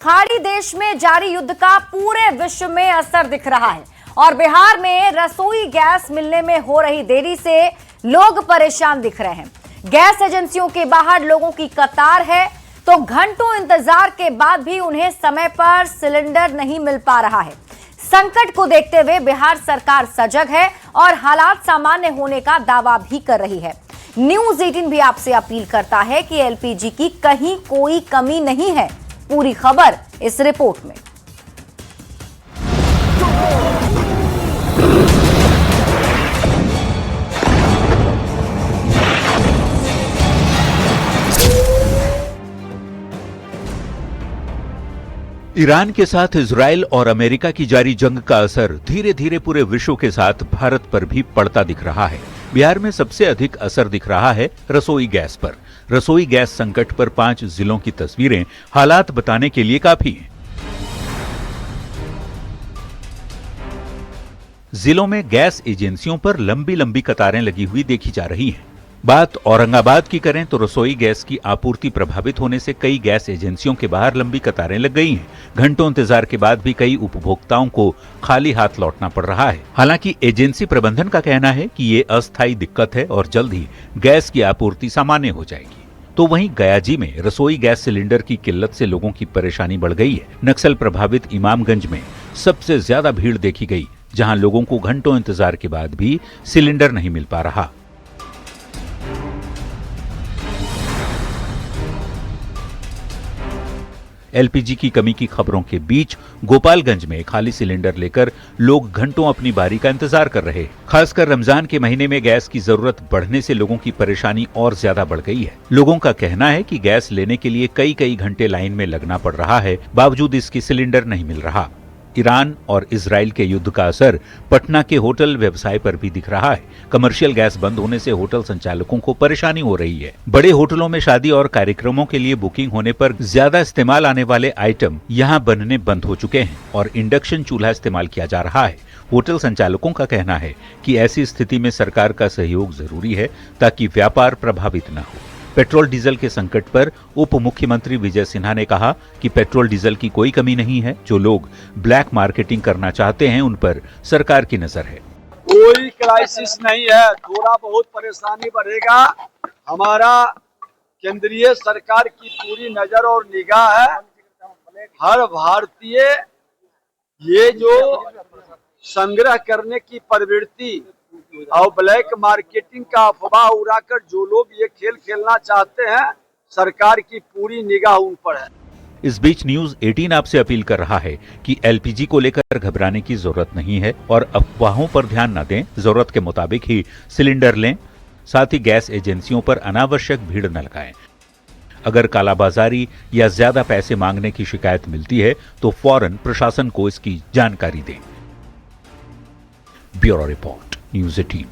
खाड़ी देश में जारी युद्ध का पूरे विश्व में असर दिख रहा है और बिहार में रसोई गैस मिलने में हो रही देरी से लोग परेशान दिख रहे हैं। गैस एजेंसियों के बाहर लोगों की कतार है तो घंटों इंतजार के बाद भी उन्हें समय पर सिलेंडर नहीं मिल पा रहा है। संकट को देखते हुए बिहार सरकार सजग है और हालात सामान्य होने का दावा भी कर रही है। न्यूज 18 भी आपसे अपील करता है कि एलपीजी की कहीं कोई कमी नहीं है। पूरी खबर इस रिपोर्ट में। ईरान के साथ इजराइल और अमेरिका की जारी जंग का असर धीरे धीरे पूरे विश्व के साथ भारत पर भी पड़ता दिख रहा है। बिहार में सबसे अधिक असर दिख रहा है रसोई गैस पर। रसोई गैस संकट पर 5 जिलों की तस्वीरें हालात बताने के लिए काफी हैं। जिलों में गैस एजेंसियों पर लंबी लंबी कतारें लगी हुई देखी जा रही हैं। बात औरंगाबाद की करें तो रसोई गैस की आपूर्ति प्रभावित होने से कई गैस एजेंसियों के बाहर लंबी कतारें लग गई हैं। घंटों इंतजार के बाद भी कई उपभोक्ताओं को खाली हाथ लौटना पड़ रहा है। हालांकि एजेंसी प्रबंधन का कहना है कि ये अस्थायी दिक्कत है और जल्द ही गैस की आपूर्ति सामान्य हो जाएगी। तो वहीं गयाजी में रसोई गैस सिलेंडर की किल्लत से लोगों की परेशानी बढ़ गई है। नक्सल प्रभावित इमामगंज में सबसे ज्यादा भीड़ देखी गई, जहां लोगों को घंटों इंतजार के बाद भी सिलेंडर नहीं मिल पा रहा। एलपीजी की कमी की खबरों के बीच गोपालगंज में खाली सिलेंडर लेकर लोग घंटों अपनी बारी का इंतजार कर रहे हैं। खासकर रमजान के महीने में गैस की जरूरत बढ़ने से लोगों की परेशानी और ज्यादा बढ़ गई है। लोगों का कहना है कि गैस लेने के लिए कई घंटे लाइन में लगना पड़ रहा है, बावजूद इसकी सिलेंडर नहीं मिल रहा। ईरान और इजराइल के युद्ध का असर पटना के होटल व्यवसाय पर भी दिख रहा है। कमर्शियल गैस बंद होने से होटल संचालकों को परेशानी हो रही है। बड़े होटलों में शादी और कार्यक्रमों के लिए बुकिंग होने पर ज्यादा इस्तेमाल आने वाले आइटम यहां बनने बंद हो चुके हैं और इंडक्शन चूल्हा इस्तेमाल किया जा रहा है। होटल संचालकों का कहना है कि ऐसी स्थिति में सरकार का सहयोग जरूरी है ताकि व्यापार प्रभावित न हो। पेट्रोल डीजल के संकट पर उप मुख्यमंत्री विजय सिन्हा ने कहा कि पेट्रोल डीजल की कोई कमी नहीं है। जो लोग ब्लैक मार्केटिंग करना चाहते हैं उन पर सरकार की नजर है। कोई क्राइसिस नहीं है, थोड़ा बहुत परेशानी बढ़ेगा। हमारा केंद्रीय सरकार की पूरी नजर और निगाह है। हर भारतीय ये जो संग्रह करने की प्रवृत्ति और ब्लैक मार्केटिंग का अफवाह उड़ाकर जो लोग ये खेल खेलना चाहते हैं, सरकार की पूरी निगाह उन पर है। इस बीच न्यूज 18 आपसे अपील कर रहा है कि एलपीजी को लेकर घबराने की जरूरत नहीं है और अफवाहों पर ध्यान न दें। जरूरत के मुताबिक ही सिलेंडर लें, साथ ही गैस एजेंसियों पर अनावश्यक भीड़ न लगाएं। अगर कालाबाजारी या ज्यादा पैसे मांगने की शिकायत मिलती है तो फौरन प्रशासन को इसकी जानकारी दें। Bureau report, news 18।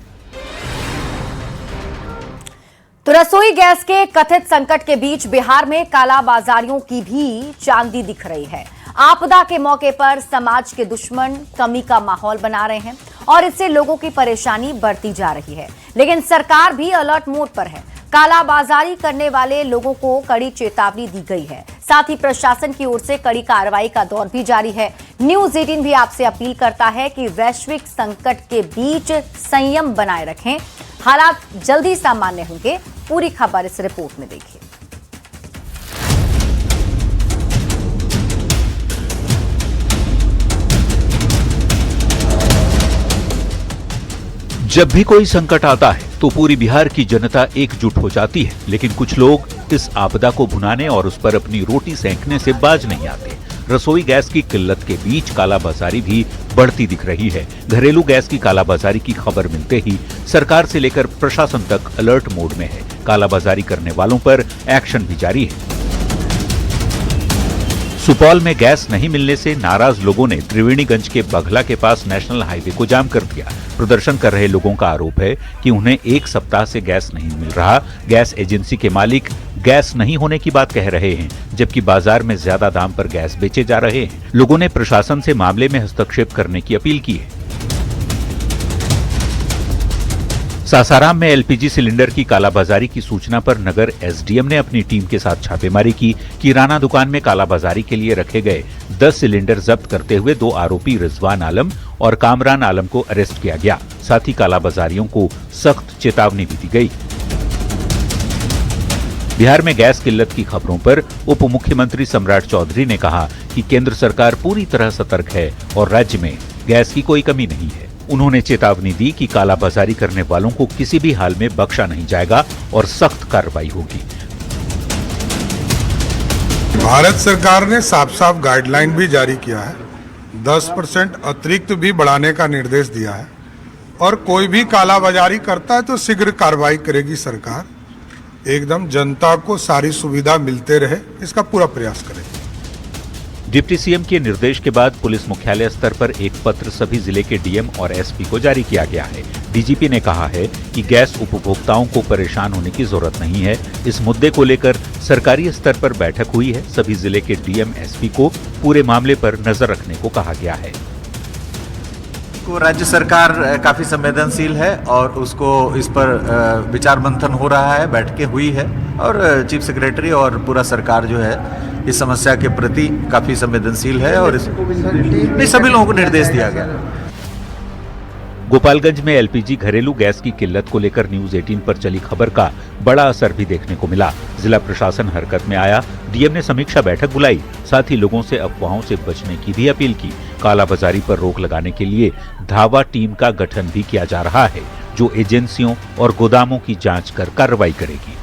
तो रसोई गैस के कथित संकट के बीच बिहार में कालाबाजारियों की भी चांदी दिख रही है। आपदा के मौके पर समाज के दुश्मन कमी का माहौल बना रहे हैं और इससे लोगों की परेशानी बढ़ती जा रही है। लेकिन सरकार भी अलर्ट मोड पर है। कालाबाजारी करने वाले लोगों को कड़ी चेतावनी दी गई है। साथ ही प्रशासन की ओर से कड़ी कार्रवाई का दौर भी जारी है। न्यूज 18 भी आपसे अपील करता है कि वैश्विक संकट के बीच संयम बनाए रखें। हालात जल्दी सामान्य होंगे। पूरी खबर इस रिपोर्ट में देखिए। जब भी कोई संकट आता है तो पूरी बिहार की जनता एकजुट हो जाती है, लेकिन कुछ लोग इस आपदा को भुनाने और उस पर अपनी रोटी सेंकने से बाज नहीं आते। रसोई गैस की किल्लत के बीच कालाबाजारी भी बढ़ती दिख रही है। घरेलू गैस की कालाबाजारी की खबर मिलते ही सरकार से लेकर प्रशासन तक अलर्ट मोड में है। कालाबाजारी करने वालों पर एक्शन भी जारी है। सुपौल में गैस नहीं मिलने से नाराज लोगों ने त्रिवेणीगंज के बघला के पास नेशनल हाईवे को जाम कर दिया। प्रदर्शन कर रहे लोगों का आरोप है कि उन्हें 1 सप्ताह से गैस नहीं मिल रहा। गैस एजेंसी के मालिक गैस नहीं होने की बात कह रहे हैं, जबकि बाजार में ज्यादा दाम पर गैस बेचे जा रहे हैं। लोगों ने प्रशासन से मामले में हस्तक्षेप करने की अपील की है। सासाराम में एलपीजी सिलेंडर की कालाबाजारी की सूचना पर नगर एसडीएम ने अपनी टीम के साथ छापेमारी की। किराना दुकान में कालाबाजारी के लिए रखे गए 10 सिलेंडर जब्त करते हुए 2 आरोपी रिजवान आलम और कामरान आलम को अरेस्ट किया गया। साथ ही कालाबाजारियों को सख्त चेतावनी भी दी गई। बिहार में गैस किल्लत की खबरों पर उप मुख्यमंत्री सम्राट चौधरी ने कहा कि केंद्र सरकार पूरी तरह सतर्क है और राज्य में गैस की कोई कमी नहीं है। उन्होंने चेतावनी दी कि कालाबाजारी करने वालों को किसी भी हाल में बख्शा नहीं जाएगा और सख्त कार्रवाई होगी। भारत सरकार ने साफ साफ गाइडलाइन भी जारी किया है, 10% अतिरिक्त भी बढ़ाने का निर्देश दिया है और कोई भी कालाबाजारी करता है तो शीघ्र कार्रवाई करेगी सरकार। एकदम जनता को सारी सुविधा मिलते रहे, इसका पूरा प्रयास करेगी। डिप्टी सीएम के निर्देश के बाद पुलिस मुख्यालय स्तर पर एक पत्र सभी जिले के डीएम और एसपी को जारी किया गया है। डीजीपी ने कहा है कि गैस उपभोक्ताओं को परेशान होने की जरूरत नहीं है। इस मुद्दे को लेकर सरकारी स्तर पर बैठक हुई है। सभी जिले के डीएम एसपी को पूरे मामले पर नजर रखने को कहा गया है। राज्य सरकार काफी संवेदनशील है और उसको इस पर विचार मंथन हो रहा है, बैठकें हुई है और चीफ सेक्रेटरी और पूरा सरकार जो है इस समस्या के प्रति काफी संवेदनशील है और सभी लोगों को निर्देश दिया गया। गोपालगंज में एलपीजी घरेलू गैस की किल्लत को लेकर न्यूज 18 पर चली खबर का बड़ा असर भी देखने को मिला। जिला प्रशासन हरकत में आया। डीएम ने समीक्षा बैठक बुलाई, साथ ही लोगों से अफवाहों से बचने की भी अपील की। कालाबाजारी पर रोक लगाने के लिए धावा टीम का गठन भी किया जा रहा है, जो एजेंसियों और गोदामों की जांच कर कार्रवाई करेगी।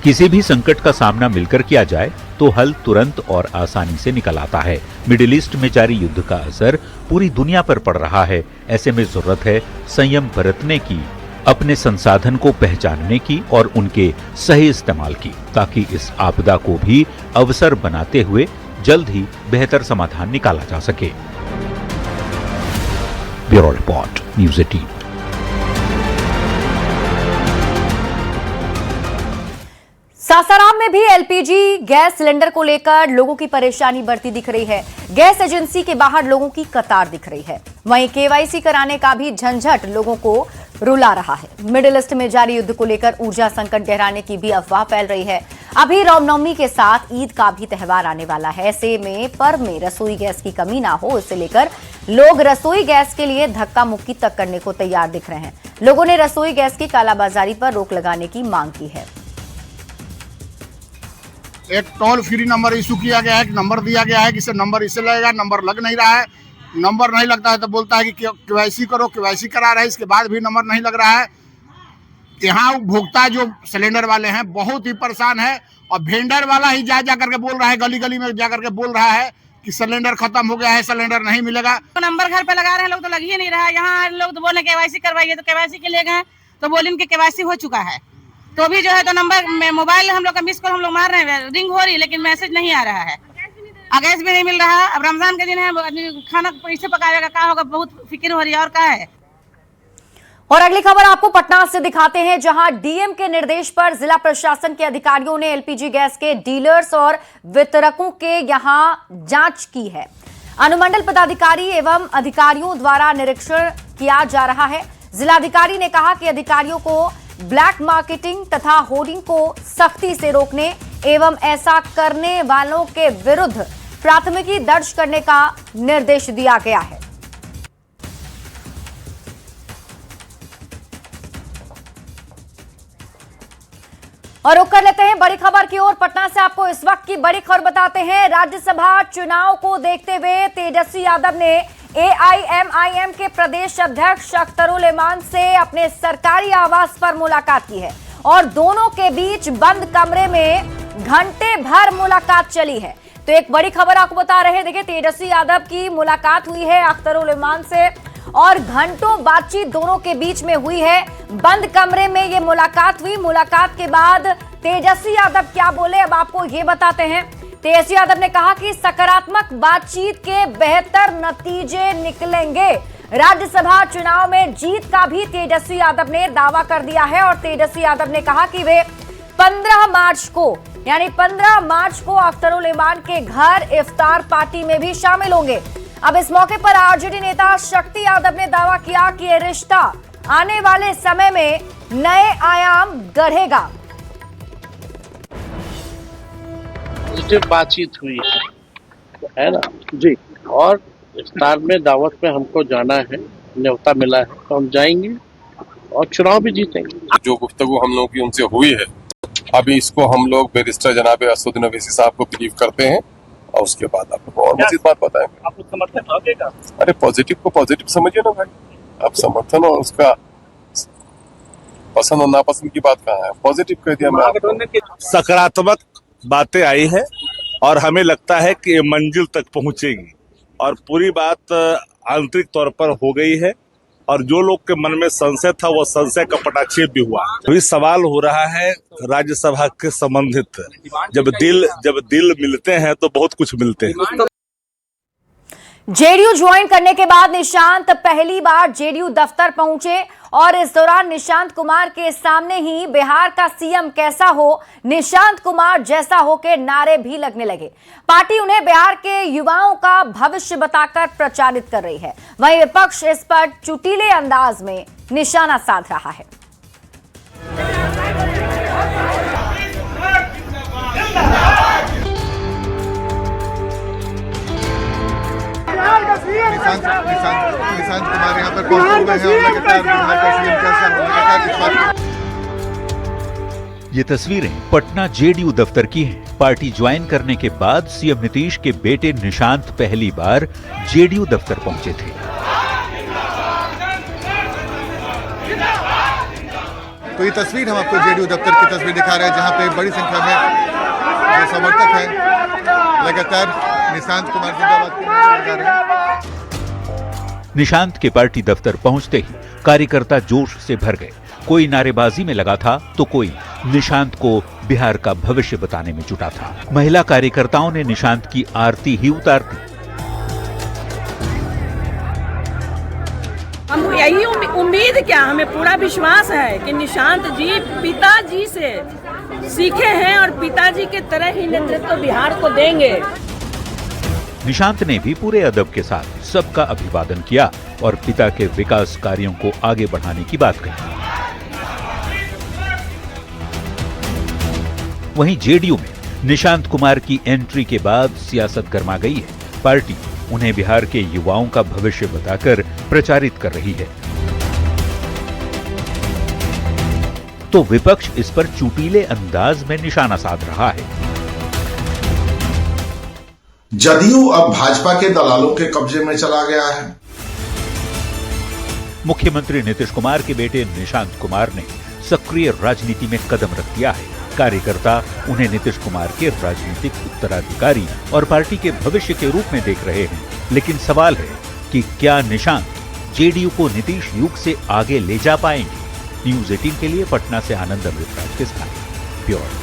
किसी भी संकट का सामना मिलकर किया जाए तो हल तुरंत और आसानी से निकल आता है। मिडिल ईस्ट में जारी युद्ध का असर पूरी दुनिया पर पड़ रहा है। ऐसे में जरूरत है संयम बरतने की, अपने संसाधन को पहचानने की और उनके सही इस्तेमाल की, ताकि इस आपदा को भी अवसर बनाते हुए जल्द ही बेहतर समाधान निकाला जा सके। Bureau report, news 18। सासाराम में भी एलपीजी गैस सिलेंडर को लेकर लोगों की परेशानी बढ़ती दिख रही है। गैस एजेंसी के बाहर लोगों की कतार दिख रही है। वहीं केवाईसी कराने का भी झंझट लोगों को रुला रहा है। मिडिल ईस्ट में जारी युद्ध को लेकर ऊर्जा संकट गहराने की भी अफवाह फैल रही है। अभी रामनवमी के साथ ईद का भी त्योहार आने वाला है। ऐसे में पर्व में रसोई गैस की कमी ना हो, इसे लेकर लोग रसोई गैस के लिए धक्का मुक्की तक करने को तैयार दिख रहे हैं। लोगों ने रसोई गैस की कालाबाजारी पर रोक लगाने की मांग की है। एक टोल फ्री नंबर इशू किया गया है, नंबर दिया गया है कि इसे नंबर इससे लगेगा, नंबर लग नहीं रहा है। नंबर नहीं लगता है तो बोलता है कि केवाईसी करो, केवाईसी करा रहे हैं, इसके बाद भी नंबर नहीं लग रहा है। यहाँ उपभोक्ता जो सिलेंडर वाले हैं बहुत ही परेशान है और वेंडर वाला ही जा करके बोल रहा है, गली गली में जा करके बोल रहा है कि सिलेंडर खत्म हो गया है, सिलेंडर नहीं मिलेगा। तो नंबर घर पे लगा रहे हैं लोग, तो लग ही नहीं रहा है। यहाँ लोग तो बोले केवाईसी करवाइए, तो केवाईसी के लिए गए तो बोले इनके केवाईसी हो चुका है, तो भी जो है तो नंबर में मोबाइल हम लोग का मिस कॉल हम लोग मार रहे हैं, रिंग हो रही है लेकिन मैसेज नहीं आ रहा है। गैस भी नहीं मिल रहा। अब रमजान के दिन है, खाना कैसे पकाएगा, क्या होगा, बहुत फिक्र हो रही है। और क्या है। और अगली खबर आपको पटना से दिखाते हैं, जहां डीएम के निर्देश पर जिला प्रशासन के अधिकारियों ने एलपीजी गैस के डीलर्स और वितरकों के यहां जांच की है। अनुमंडल पदाधिकारी एवं अधिकारियों द्वारा निरीक्षण किया जा रहा है। जिलाधिकारी ने कहा कि अधिकारियों को ब्लैक मार्केटिंग तथा होर्डिंग को सख्ती से रोकने एवं ऐसा करने वालों के विरुद्ध प्राथमिकी दर्ज करने का निर्देश दिया गया है। और रुक कर लेते हैं बड़ी खबर की ओर। पटना से आपको इस वक्त की बड़ी खबर बताते हैं। राज्यसभा चुनाव को देखते हुए तेजस्वी यादव ने एआईएमआईएम के प्रदेश अध्यक्ष अख्तरुल इमान से अपने सरकारी आवास पर मुलाकात की है और दोनों के बीच बंद कमरे में घंटे भर मुलाकात चली है। तो एक बड़ी खबर आपको बता रहे हैं, देखिए तेजस्वी यादव की मुलाकात हुई है अख्तरुल इमान से और घंटों बातचीत दोनों के बीच में हुई है। बंद कमरे में ये मुलाकात हुई। मुलाकात के बाद तेजस्वी यादव क्या बोले, अब आपको ये बताते हैं। तेजस्वी यादव ने कहा कि सकारात्मक बातचीत के बेहतर नतीजे निकलेंगे। राज्यसभा चुनाव में जीत का भी तेजस्वी यादव ने दावा कर दिया है और तेजस्वी यादव ने कहा कि वे 15 मार्च को यानी 15 मार्च को अख्तरुल इमान के घर इफ्तार पार्टी में भी शामिल होंगे। अब इस मौके पर आरजेडी नेता शक्ति यादव ने दावा किया कि ये रिश्ता आने वाले समय में नए आयाम गढ़ेगा। पॉजिटिव बातचीत हुई है ना जी, और इफ्तार में दावत में हमको जाना है, न्योता मिला है तो हम जाएंगे और चुनाव भी जीतेंगे। जो गुफ्तगू हम लोगों की उनसे हुई है, अभी इसको हम लोग बैरिस्टर जनाब असदुद्दीन ओवैसी साहब को ब्रीफ करते हैं और उसके बाद आपको और मजीद बात बताएंगे। आपको समर्थन लगेगा? अरे पॉजिटिव को पॉजिटिव समझिए ना भाई, अब समर्थन और उसका पसंद और नापसंद की बात कहाँ है, पॉजिटिव कह दिया मैं। सकारात्मक बातें आई है और हमें लगता है कि ये मंजिल तक पहुंचेगी और पूरी बात आंतरिक तौर पर हो गई है और जो लोग के मन में संशय था वो संशय का पटाक्षेप भी हुआ। अभी सवाल हो रहा है राज्यसभा के संबंधित, जब दिल मिलते हैं तो बहुत कुछ मिलते हैं। जेडीयू ज्वाइन करने के बाद निशांत पहली बार जेडीयू दफ्तर पहुंचे और इस दौरान निशांत कुमार के सामने ही बिहार का सीएम कैसा हो, निशांत कुमार जैसा हो के नारे भी लगने लगे। पार्टी उन्हें बिहार के युवाओं का भविष्य बताकर प्रचारित कर रही है। वहीं विपक्ष इस पर चुटीले अंदाज में निशाना साध रहा है। निशांत कुमार यहाँ पर पहुंचे हुए हैं और लगातार बिहार का सीएम कैसा होगा। ये तस्वीरें पटना जेडीयू दफ्तर की हैं। पार्टी ज्वाइन करने के बाद सीएम नीतीश के बेटे निशांत पहली बार जेडीयू दफ्तर पहुंचे थे। तो ये तस्वीर हम आपको जेडीयू दफ्तर की तस्वीर दिखा रहे हैं, जहाँ पे बड़ी संख्या में जो समर्थक हैं लगातार निशांत कुमार जिंदाबाद के नारे लगा रहे हैं। निशांत के पार्टी दफ्तर पहुंचते ही कार्यकर्ता जोश से भर गए। कोई नारेबाजी में लगा था तो कोई निशांत को बिहार का भविष्य बताने में जुटा था। महिला कार्यकर्ताओं ने निशांत की आरती ही उतार दी। हम यही उम्मीद क्या, हमें पूरा विश्वास है कि निशांत जी पिताजी से सीखे हैं और पिताजी के तरह ही नेतृत्व बिहार को देंगे। निशांत ने भी पूरे अदब के साथ सबका अभिवादन किया और पिता के विकास कार्यों को आगे बढ़ाने की बात कही। वहीं जेडीयू में निशांत कुमार की एंट्री के बाद सियासत गर्मा गई है। पार्टी उन्हें बिहार के युवाओं का भविष्य बताकर प्रचारित कर रही है, तो विपक्ष इस पर चुटीले अंदाज में निशाना साध रहा है। जदयू अब भाजपा के दलालों के कब्जे में चला गया है। मुख्यमंत्री नीतीश कुमार के बेटे निशांत कुमार ने सक्रिय राजनीति में कदम रख दिया है। कार्यकर्ता उन्हें नीतीश कुमार के राजनीतिक उत्तराधिकारी और पार्टी के भविष्य के रूप में देख रहे हैं। लेकिन सवाल है कि क्या निशांत जेडीयू को नीतीश युग से आगे ले जा पाएंगे? न्यूज 18 के लिए पटना से आनंद अमृतराज के साथ ब्यूरो।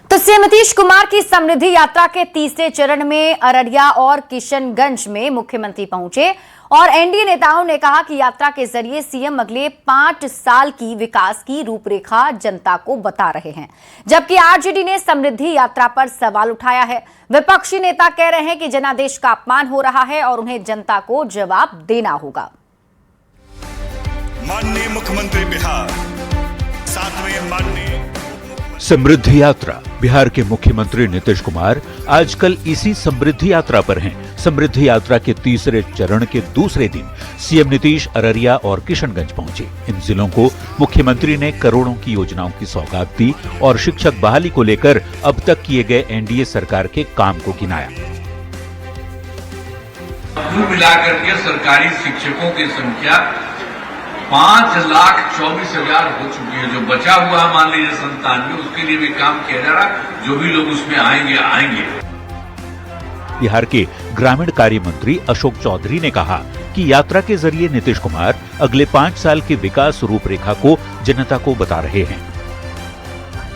तो सीएम नीतीश कुमार की समृद्धि यात्रा के तीसरे चरण में अररिया और किशनगंज में मुख्यमंत्री पहुंचे और एनडीए नेताओं ने कहा कि यात्रा के जरिए सीएम अगले 5 साल की विकास की रूपरेखा जनता को बता रहे हैं। जबकि आरजेडी ने समृद्धि यात्रा पर सवाल उठाया है। विपक्षी नेता कह रहे हैं कि जनादेश का अपमान हो रहा है और उन्हें जनता को जवाब देना होगा। माननीय मुख्यमंत्री बिहार, सातवें माननीय समृद्धि यात्रा। बिहार के मुख्यमंत्री नीतीश कुमार आजकल इसी समृद्धि यात्रा पर हैं। समृद्धि यात्रा के तीसरे चरण के दूसरे दिन सीएम नीतीश अररिया और किशनगंज पहुंचे। इन जिलों को मुख्यमंत्री ने करोड़ों की योजनाओं की सौगात दी और शिक्षक बहाली को लेकर अब तक किए गए एनडीए सरकार के काम को गिनाया। कुल मिलाकर के सरकारी शिक्षकों की संख्या 5,24,000 हो चुकी है। जो बचा हुआ मान लीजिए 97, उसके लिए भी काम किया जा रहा। जो भी लोग उसमें आएंगे। बिहार के ग्रामीण कार्य मंत्री अशोक चौधरी ने कहा कि यात्रा के जरिए नीतीश कुमार अगले 5 साल की विकास रूपरेखा को जनता को बता रहे हैं।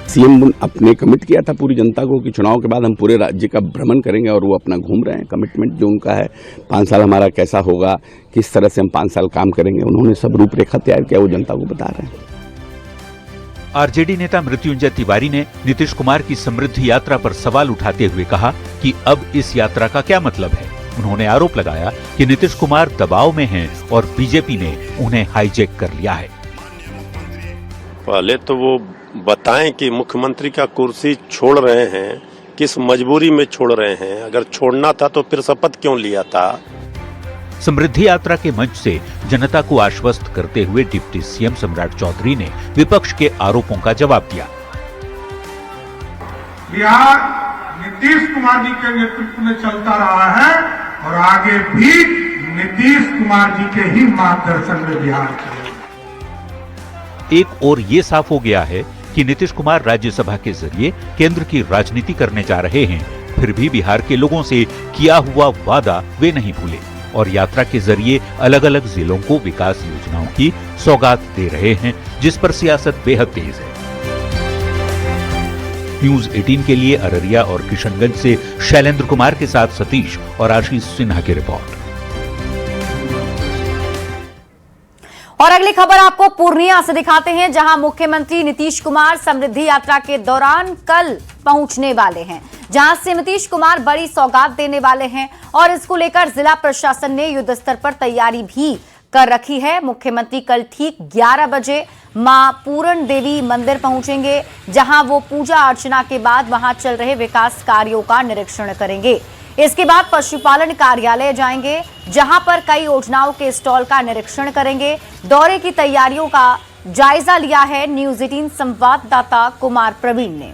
सीएम अपने कमिट किया था पूरी जनता को कि चुनाव के बाद हम पूरे राज्य का भ्रमण करेंगे और वो अपना घूम रहे हैं। कमिटमेंट जो उनका है 5 साल हमारा कैसा होगा, किस तरह से हम 5 साल काम करेंगे, उन्होंने सब रूपरेखा तैयार किया, वो जनता को बता रहे हैं। आरजेडी नेता मृत्युंजय तिवारी ने नीतीश कुमार की समृद्धि यात्रा पर सवाल उठाते हुए कहा कि अब इस यात्रा का क्या मतलब है। उन्होंने आरोप लगाया कि नीतीश कुमार दबाव में हैं और बीजेपी ने उन्हें हाईजैक कर लिया है। पहले तो वो बताएं कि मुख्यमंत्री का कुर्सी छोड़ रहे हैं, किस मजबूरी में छोड़ रहे हैं। अगर छोड़ना था तो फिर शपथ क्यों लिया था। समृद्धि यात्रा के मंच से जनता को आश्वस्त करते हुए डिप्टी सीएम सम्राट चौधरी ने विपक्ष के आरोपों का जवाब दिया। बिहार नीतीश कुमार जी के नेतृत्व में चलता रहा है और आगे भी नीतीश कुमार जी के ही मार्गदर्शन में बिहार चलेगा। एक और ये साफ हो गया है कि नीतीश कुमार राज्यसभा के जरिए केंद्र की राजनीति करने जा रहे हैं, फिर भी बिहार के लोगों से किया हुआ वादा वे नहीं भूले और यात्रा के जरिए अलग अलग जिलों को विकास योजनाओं की सौगात दे रहे हैं, जिस पर सियासत बेहद तेज है। न्यूज 18 के लिए अररिया और किशनगंज से शैलेंद्र कुमार के साथ सतीश और आशीष सिन्हा की रिपोर्ट। और अगली खबर आपको पूर्णिया से दिखाते हैं, जहां मुख्यमंत्री नीतीश कुमार समृद्धि यात्रा के दौरान कल पहुंचने वाले हैं, जहां से नीतीश कुमार बड़ी सौगात देने वाले हैं और इसको लेकर जिला प्रशासन ने युद्ध स्तर पर तैयारी भी कर रखी है। मुख्यमंत्री कल ठीक 11 बजे मां पूरण देवी मंदिर पहुंचेंगे, जहां वो पूजा अर्चना के बाद वहां चल रहे विकास कार्यों का निरीक्षण करेंगे। इसके बाद पशुपालन कार्यालय जाएंगे, जहां पर कई योजनाओं के स्टॉल का निरीक्षण करेंगे। दौरे की तैयारियों का जायजा लिया है न्यूज 18 संवाददाता कुमार प्रवीण ने।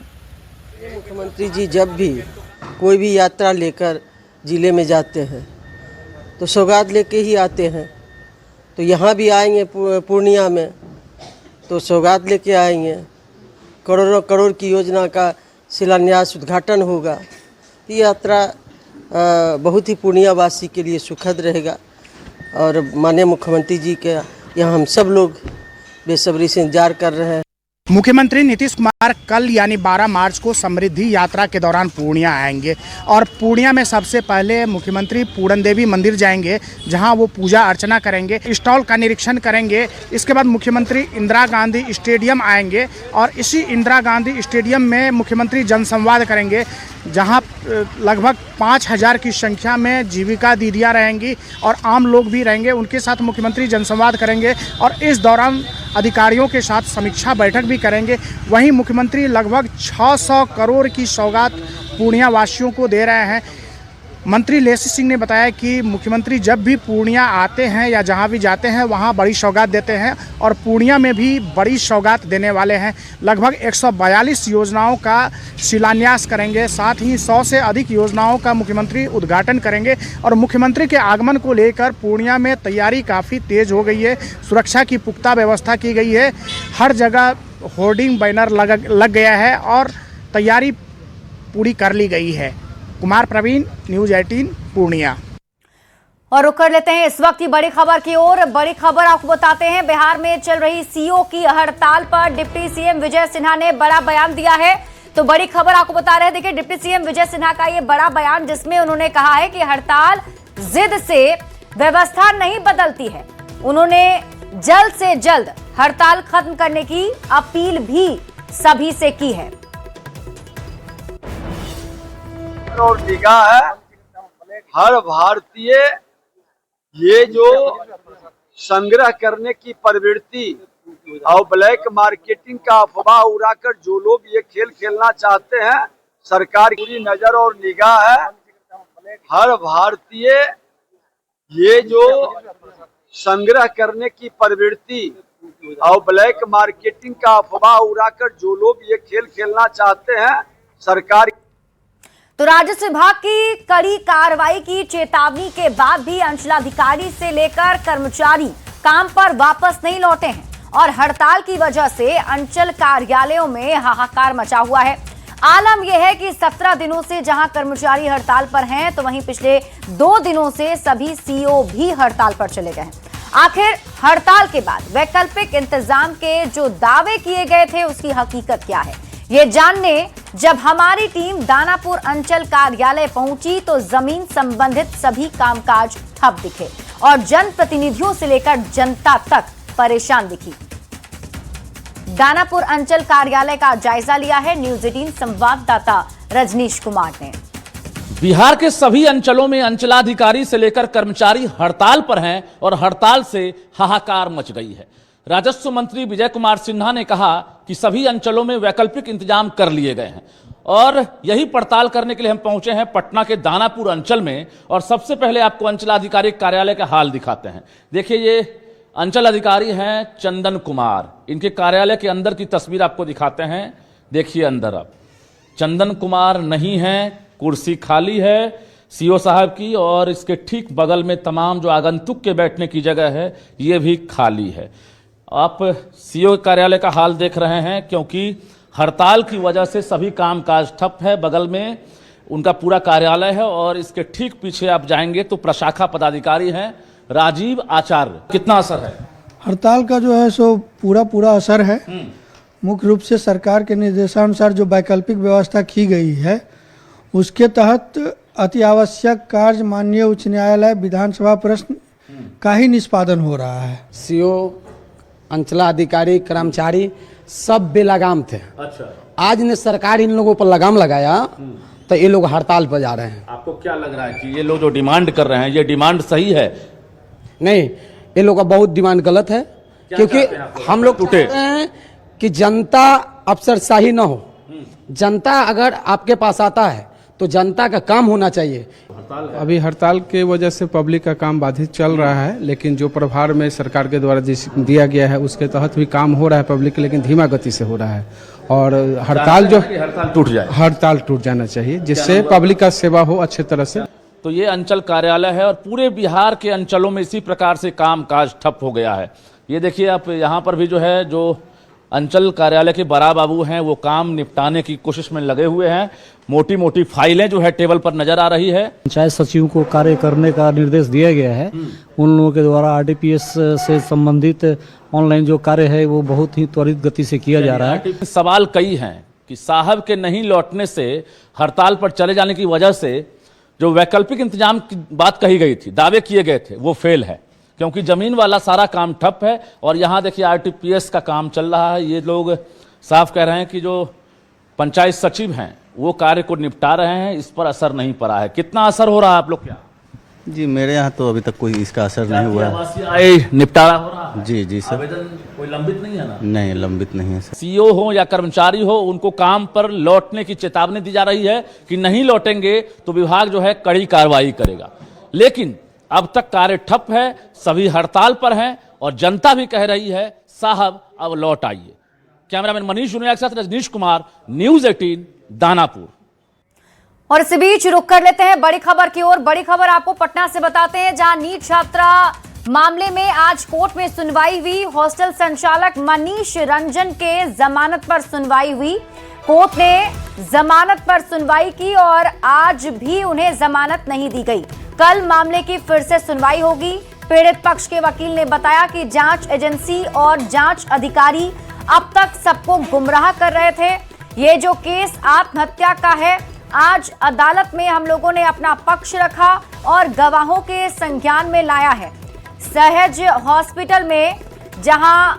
मुख्यमंत्री जी जब भी कोई भी यात्रा लेकर जिले में जाते हैं तो सौगात लेके ही आते हैं, तो यहाँ भी आएंगे पूर्णिया में तो सौगात लेके आएंगे। करोड़ों करोड़ की योजना का शिलान्यास उद्घाटन होगा। ये यात्रा बहुत ही पूर्णिया वासी के लिए सुखद रहेगा और माननीय मुख्यमंत्री जी के यहाँ हम सब लोग बेसब्री से इंतजार कर रहे हैं। मुख्यमंत्री नीतीश कुमार कल यानी 12 मार्च को समृद्धि यात्रा के दौरान पूर्णिया आएंगे और पूर्णिया में सबसे पहले मुख्यमंत्री पूरण देवी मंदिर जाएंगे, जहां वो पूजा अर्चना करेंगे, स्टॉल का निरीक्षण करेंगे। इसके बाद मुख्यमंत्री इंदिरा गांधी स्टेडियम आएंगे और इसी इंदिरा गांधी स्टेडियम में मुख्यमंत्री जनसंवाद करेंगे, जहां लगभग 5000 की संख्या में जीविका दीदियाँ रहेंगी और आम लोग भी रहेंगे। उनके साथ मुख्यमंत्री जनसंवाद करेंगे और इस दौरान अधिकारियों के साथ समीक्षा बैठक भी करेंगे। वहीं मुख्यमंत्री लगभग 600 करोड़ की सौगात पूर्णिया वासियों को दे रहे हैं। मंत्री लेसी सिंह ने बताया कि मुख्यमंत्री जब भी पूर्णिया आते हैं या जहां भी जाते हैं वहां बड़ी सौगात देते हैं और पूर्णिया में भी बड़ी सौगात देने वाले हैं। लगभग 142 योजनाओं का शिलान्यास करेंगे, साथ ही 100 से अधिक योजनाओं का मुख्यमंत्री उद्घाटन करेंगे और मुख्यमंत्री के आगमन को लेकर पूर्णिया में तैयारी काफ़ी तेज हो गई है। सुरक्षा की पुख्ता व्यवस्था की गई है, हर जगह होर्डिंग बैनर लग गया है और तैयारी पूरी कर ली गई है। कुमार प्रवीण, न्यूज 18 पूर्णिया। और रुक कर लेते हैं इस वक्त की बड़ी खबर की ओर। बड़ी खबर आपको बताते हैं, बिहार में चल रही सीओ की हड़ताल पर डिप्टी सीएम विजय सिन्हा ने बड़ा बयान दिया है। तो बड़ी खबर आपको बता रहे हैं, देखिए डिप्टी सीएम विजय सिन्हा का ये बड़ा बयान, जिसमें उन्होंने कहा है कि हड़ताल जिद से व्यवस्था नहीं बदलती है। उन्होंने जल्द से जल्द हड़ताल खत्म करने की अपील भी सभी से की है। और निगाह है हर भारतीय, ये जो संग्रह करने की प्रवृत्ति और ब्लैक मार्केटिंग का अफवाह उड़ाकर जो लोग ये खेल खेलना चाहते हैं, सरकार की पूरी नजर और निगाह है हर भारतीय। ये जो संग्रह करने की प्रवृत्ति और ब्लैक मार्केटिंग का अफवाह उड़ाकर जो लोग ये खेल खेलना चाहते हैं, सरकार। तो राजस्व विभाग की कड़ी कार्रवाई की चेतावनी के बाद भी अंचलाधिकारी से लेकर कर्मचारी काम पर वापस नहीं लौटे हैं और हड़ताल की वजह से अंचल कार्यालयों में हाहाकार मचा हुआ है। आलम यह है कि 17 दिनों से जहां कर्मचारी हड़ताल पर हैं, तो वहीं पिछले 2 दिनों से सभी सीओ भी हड़ताल पर चले गए हैं। आखिर हड़ताल के बाद वैकल्पिक इंतजाम के जो दावे किए गए थे उसकी हकीकत क्या है, ये जानने जब हमारी टीम दानापुर अंचल कार्यालय पहुंची तो जमीन संबंधित सभी कामकाज ठप दिखे और जनप्रतिनिधियों से लेकर जनता तक परेशान दिखी। दानापुर अंचल कार्यालय का जायजा लिया है न्यूज 18 संवाददाता रजनीश कुमार ने। बिहार के सभी अंचलों में अंचलाधिकारी से लेकर कर्मचारी हड़ताल पर हैं और हड़ताल से हाहाकार मच गई है। राजस्व मंत्री विजय कुमार सिन्हा ने कहा कि सभी अंचलों में वैकल्पिक इंतजाम कर लिए गए हैं और यही पड़ताल करने के लिए हम पहुंचे हैं पटना के दानापुर अंचल में। और सबसे पहले आपको अंचलाधिकारी कार्यालय का हाल दिखाते हैं। देखिए, ये अंचल अधिकारी हैं चंदन कुमार। इनके कार्यालय के अंदर की तस्वीर आपको दिखाते हैं। देखिए अंदर अब चंदन कुमार नहीं है, कुर्सी खाली है सीओ साहब की, और इसके ठीक बगल में तमाम जो आगंतुक के बैठने की जगह है ये भी खाली है। आप सीओ कार्यालय का हाल देख रहे हैं, क्योंकि हड़ताल की वजह से सभी कामकाज ठप है। बगल में उनका पूरा कार्यालय है और इसके ठीक पीछे आप जाएंगे तो प्रशाखा पदाधिकारी हैं राजीव आचार्य। कितना असर है हड़ताल का? जो है सो पूरा असर है। मुख्य रूप से सरकार के निर्देशानुसार जो वैकल्पिक व्यवस्था की गई है उसके तहत अति आवश्यक कार्य माननीय उच्च न्यायालय विधानसभा प्रश्न का ही निष्पादन हो रहा है। सीओ, अंचलाधिकारी, कर्मचारी सब बेलगाम थे। अच्छा। आज ने सरकार इन लोगों पर लगाम लगाया तो ये लोग हड़ताल पर जा रहे हैं। आपको क्या लग रहा है कि ये लोग जो डिमांड कर रहे हैं ये डिमांड सही है? नहीं, ये लोग का बहुत डिमांड गलत है, क्योंकि हम लोग चाहते हैं कि जनता अफसरशाही न हो। जनता अगर आपके पास आता है तो जनता का काम होना चाहिए। अभी हड़ताल के वजह से पब्लिक का काम बाधित चल रहा है, लेकिन जो प्रभार में सरकार के द्वारा दिया गया है उसके तहत भी काम हो रहा है पब्लिक, लेकिन धीमा गति से हो रहा है। और हड़ताल टूट जाना चाहिए, जिससे पब्लिक का सेवा हो अच्छे तरह से। तो ये अंचल कार्यालय है और पूरे बिहार के अंचलों में इसी प्रकार से कामकाज ठप हो गया है। ये देखिए आप यहाँ पर भी जो है, जो अंचल कार्यालय के बड़ा बाबू हैं वो काम निपटाने की कोशिश में लगे हुए हैं। मोटी मोटी फाइलें जो है टेबल पर नजर आ रही है। पंचायत सचिव को कार्य करने का निर्देश दिया गया है। उन लोगों के द्वारा आरटीपीएस से संबंधित ऑनलाइन जो कार्य है वो बहुत ही त्वरित गति से किया जा रहा है। सवाल कई हैं कि साहब के नहीं लौटने से, हड़ताल पर चले जाने की वजह से जो वैकल्पिक इंतजाम की बात कही गई थी, दावे किए गए थे, वो फेल है, क्योंकि जमीन वाला सारा काम ठप है। और यहाँ देखिए आरटीपीएस का काम चल रहा है। ये लोग साफ कह रहे हैं कि जो पंचायत सचिव हैं वो कार्य को निपटा रहे हैं, इस पर असर नहीं पड़ा है। कितना असर हो रहा है आप लोग क्या? जी, मेरे यहाँ तो अभी तक कोई इसका असर नहीं हुआ है। निपटारा हो रहा है? जी सर। आवेदन कोई लंबित नहीं है ना? नहीं, लंबित नहीं है सर। सीओ हो या कर्मचारी हो, उनको काम पर लौटने की चेतावनी दी जा रही है कि नहीं लौटेंगे तो विभाग जो है कड़ी कार्रवाई करेगा। लेकिन अब तक कार्य ठप है, सभी हड़ताल पर हैं और जनता भी कह रही है साहब अब लौट आइए। कैमरामैन मनीष जुनिया के साथ रजनीश कुमार, न्यूज 18 दानापुर। और इसी बीच रुक कर लेते हैं बड़ी खबर की ओर। बड़ी खबर आपको पटना से बताते हैं, जहां नीट छात्रा मामले में आज कोर्ट में सुनवाई हुई। हॉस्टल संचालक मनीष रंजन के जमानत पर सुनवाई हुई। कोर्ट ने जमानत पर सुनवाई की और आज भी उन्हें जमानत नहीं दी गई। कल मामले की फिर से सुनवाई होगी। पीड़ित पक्ष के वकील ने बताया कि जांच एजेंसी और जांच अधिकारी अब तक सबको गुमराह कर रहे थे। ये जो केस आत्महत्या का है, आज अदालत में हम लोगों ने अपना पक्ष रखा और गवाहों के संज्ञान में लाया है। सहज हॉस्पिटल में जहां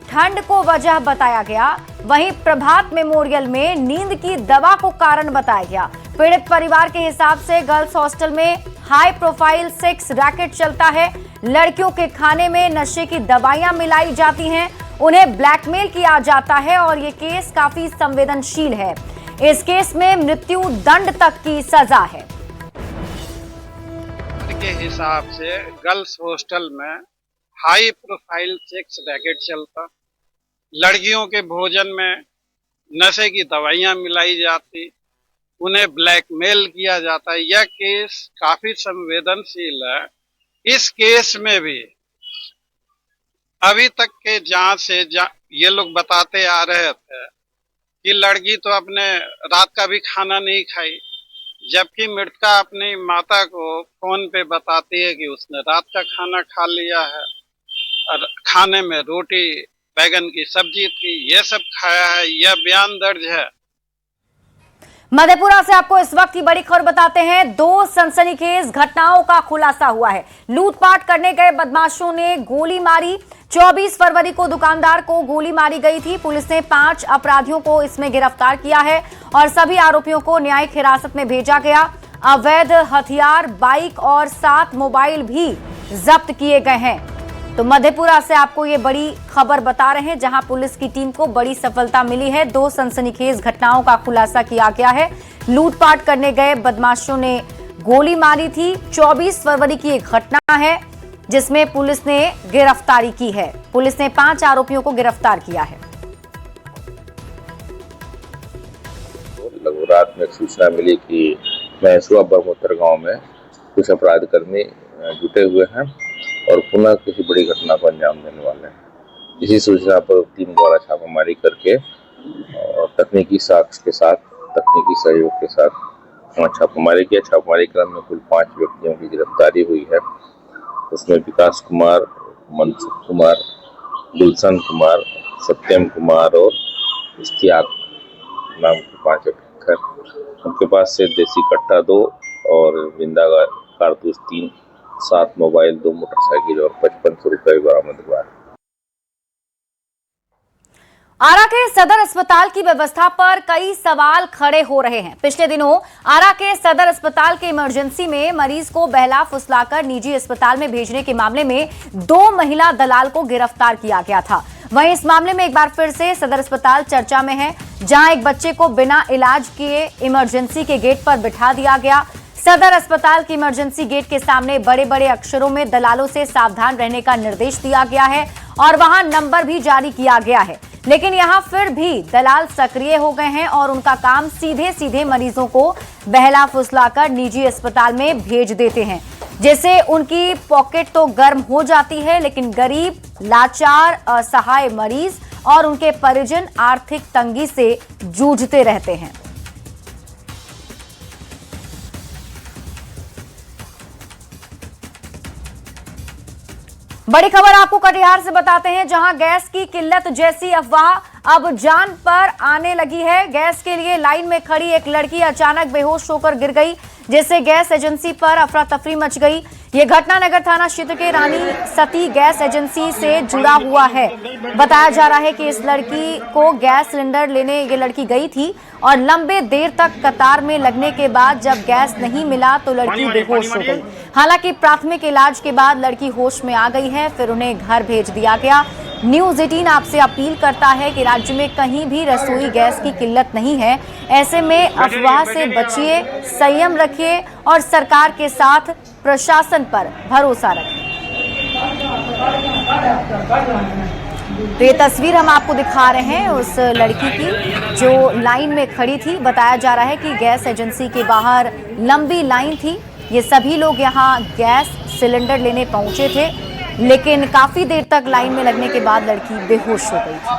ठंड को वजह बताया गया, वहीं प्रभात मेमोरियल में नींद की दवा को कारण बताया गया। पीड़ित परिवार के हिसाब से गर्ल्स हॉस्टल में हाई प्रोफाइल सेक्स रैकेट चलता है। लड़कियों के खाने में नशे की दवाइयां मिलाई जाती हैं, उन्हें ब्लैकमेल किया जाता है और ये केस काफी संवेदनशील है। इस केस में मृत्यु दंड तक की सजा है। के हिसाब से गर्ल्स हॉस्टल में हाई प्रोफाइल सेक्स रैकेट चलता, लड़कियों के भोजन में नशे की दवाइयां मिलाई जाती, उन्हें ब्लैकमेल किया जाता है। यह केस काफी संवेदनशील है। इस केस में भी अभी तक के जांच से ये लोग बताते आ रहे थे कि लड़की तो अपने रात का भी खाना नहीं खाई, जबकि मृतका अपनी माता को फोन पे बताती है कि उसने रात का खाना खा लिया है और खाने में रोटी बैगन की सब्जी थी, ये सब खाया है। यह बयान दर्ज है। मधेपुरा से आपको इस वक्त की बड़ी खबर बताते हैं। 2 सनसनीखेज घटनाओं का खुलासा हुआ है। लूटपाट करने गए बदमाशों ने गोली मारी। 24 फरवरी को दुकानदार को गोली मारी गई थी। पुलिस ने 5 अपराधियों को इसमें गिरफ्तार किया है और सभी आरोपियों को न्यायिक हिरासत में भेजा गया। अवैध हथियार, बाइक और 7 मोबाइल भी जब्त किए गए हैं। तो मधेपुरा से आपको ये बड़ी खबर बता रहे हैं, जहां पुलिस की टीम को बड़ी सफलता मिली है। 2 सनसनीखेज घटनाओं का खुलासा किया गया है। लूटपाट करने गए बदमाशों ने गोली मारी थी। 24 फरवरी की एक घटना है जिसमें पुलिस ने गिरफ्तारी की है। पुलिस ने 5 आरोपियों को गिरफ्तार किया है। लगभग रात में एक सूचना मिली कि महसुआ बरमोत्तर गांव में कुछ अपराधकर्मी जुटे हुए हैं और पुनः किसी बड़ी घटना को अंजाम देने वाले हैं। इसी सूचना पर टीम द्वारा छापामारी करके और तकनीकी साक्ष्य के साथ, तकनीकी सहयोग के साथ छापामारी किया। छापामारी क्रम में कुल 5 व्यक्तियों की गिरफ्तारी हुई है। उसमें विकास कुमार, मनसुख कुमार, गुलशन कुमार, सत्यम कुमार और इश्तियाक नाम के 5 व्यक्ति हैं। उनके पास से देसी कट्टा 2 और जिंदा कारतूस 3, 7 मोबाइल, 2 मोटरसाइकिल और 5500 रुपए बरामद हुआ है। आरा के सदर अस्पताल की व्यवस्था पर कई सवाल खड़े हो रहे हैं। पिछले दिनों आरा के सदर अस्पताल के इमरजेंसी में मरीज को बहला फुसलाकर निजी अस्पताल में भेजने के मामले में 2 महिला दलाल को गिरफ्तार किया गया था। वहीं इस मामले में एक बार फिर से सदर अस्पताल चर्चा में है, जहां एक बच्चे को बिना इलाज किए इमरजेंसी के गेट पर बिठा दिया गया। सदर अस्पताल की इमरजेंसी गेट के सामने बड़े बड़े अक्षरों में दलालों से सावधान रहने का निर्देश दिया गया है और वहां नंबर भी जारी किया गया है। लेकिन यहां फिर भी दलाल सक्रिय हो गए हैं और उनका काम सीधे सीधे मरीजों को बहला फुसलाकर निजी अस्पताल में भेज देते हैं, जिससे उनकी पॉकेट तो गर्म हो जाती है, लेकिन गरीब, लाचार, असहाय मरीज और उनके परिजन आर्थिक तंगी से जूझते रहते हैं। बड़ी खबर आपको कटिहार से बताते हैं, जहां गैस की किल्लत जैसी अफवाह अब जान पर आने लगी है। गैस के लिए लाइन में खड़ी एक लड़की अचानक बेहोश होकर गिर गई, जिससे गैस एजेंसी पर अफरा तफरी मच गई। ये घटना नगर थाना क्षेत्र के रानी सती गैस एजेंसी से जुड़ा हुआ है। बताया जा रहा है कि इस लड़की को गैस सिलेंडर लेने ये लड़की गई थी और लंबे देर तक कतार में लगने के बाद जब गैस नहीं मिला तो लड़की बेहोश हो गई। हालांकि प्राथमिक इलाज के बाद लड़की होश में आ गई है, फिर उन्हें घर भेज दिया गया। न्यूज़ 18 आपसे अपील करता है कि राज्य में कहीं भी रसोई गैस की किल्लत नहीं है। ऐसे में अफवाह से बचिए, संयम रखिए और सरकार के साथ प्रशासन पर भरोसा रखें। तो ये तस्वीर हम आपको दिखा रहे हैं उस लड़की की जो लाइन में खड़ी थी। बताया जा रहा है कि गैस एजेंसी के बाहर लंबी लाइन थी। ये सभी लोग यहाँ गैस सिलेंडर लेने पहुंचे थे, लेकिन काफी देर तक लाइन में लगने के बाद लड़की बेहोश हो गई थी।